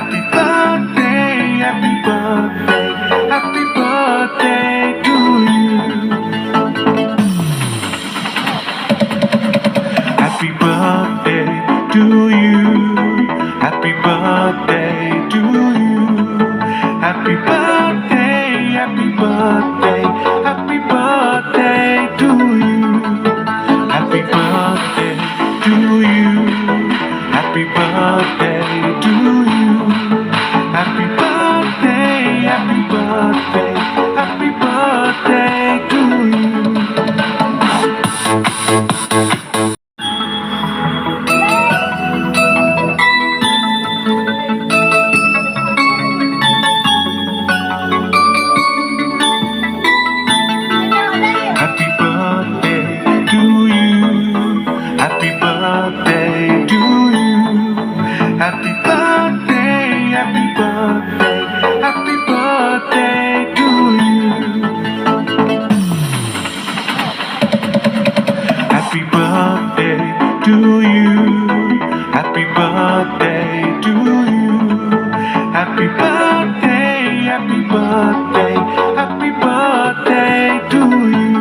Happy birthday, happy birthday, happy birthday to you. Happy birthday to you. Happy birthday to you. Happy birthday, happy birthday, happy birthday to you. Happy birthday to you. Happy birthday to you. Happy birthday, happy birthday, happy birthday to you. Happy birthday to you. Happy birthday to you. Happy birthday, happy birthday, happy birthday to you. Happy birthday to you. Happy birthday to you. Happy birthday, happy birthday, happy birthday to you.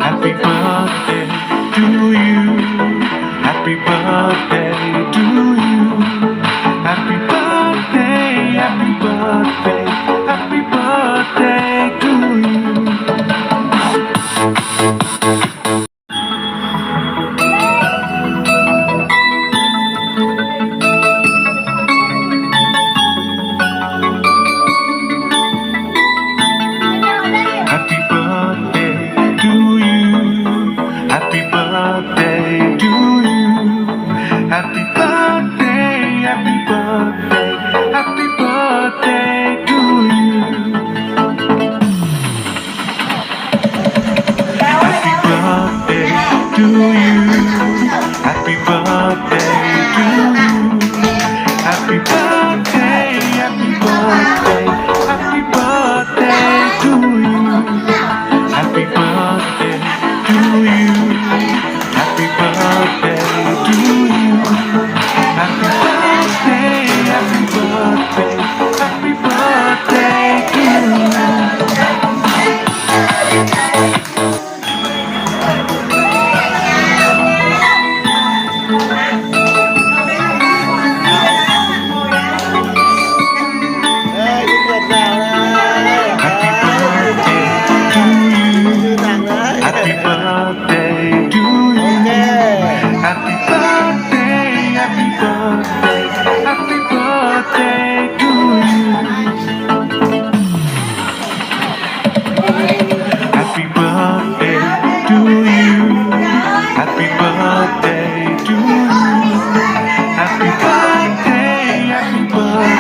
Happy birthday to you. Happy birthday to you. Happy birthday, happy birthday, happy birthday to you. Happy birthday to you. Happy birthday to you. Happy birthday, happy birthday, happy birthday to you. Happy birthday to you. Happy birthday to you. Happy birthday, happy birthday, happy birthday to you. Happy birthday to you. Happy birthday to you. Happy birthday, happy birthday, happy birthday to you. Happy birthday to you. Happy birthday to you. Happy birthday, happy birthday, happy birthday to you. Happy birthday to you. Happy birthday to you. Happy birthday, happy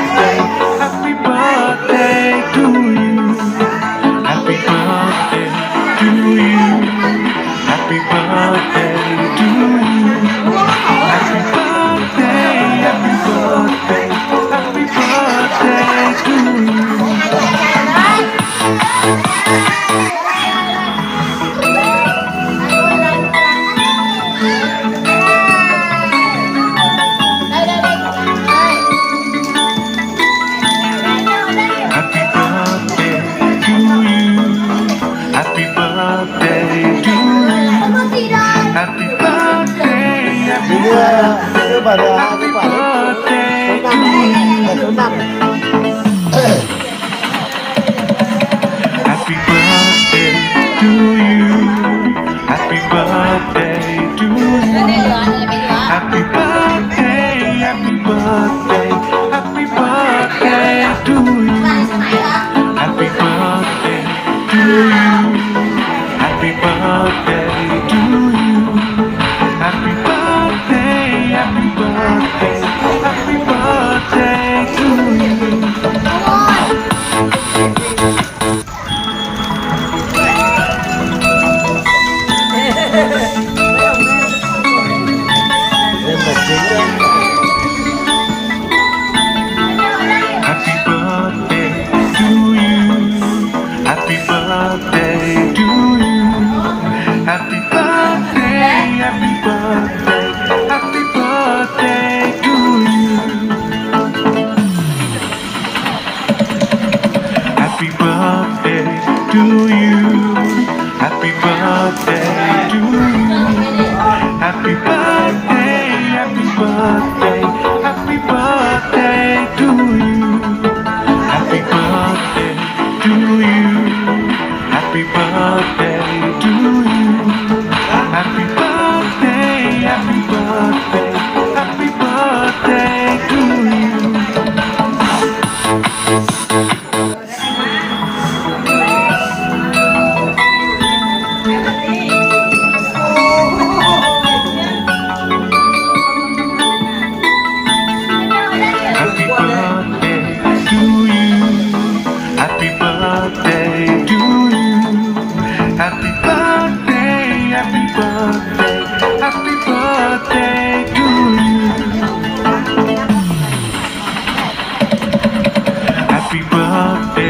birthday, happy birthday to you. Happy birthday to you. Happy birthday to you. Happy birthday, happy birthday, happy birthday to you. Happy birthday to you. Happy birthday to you. Happy birthday, happy birthday, happy birthday to you. Happy birthday to you. Happy birthday to you. Happy birthday, happy birthday, happy birthday to you. Happy birthday to you. Happy birthday to you. Happy birthday, happy birthday, happy birthday to you. Happy birthday to you. Happy birthday to you. Happy birthday, happy birthday, happy birthday to you. birthday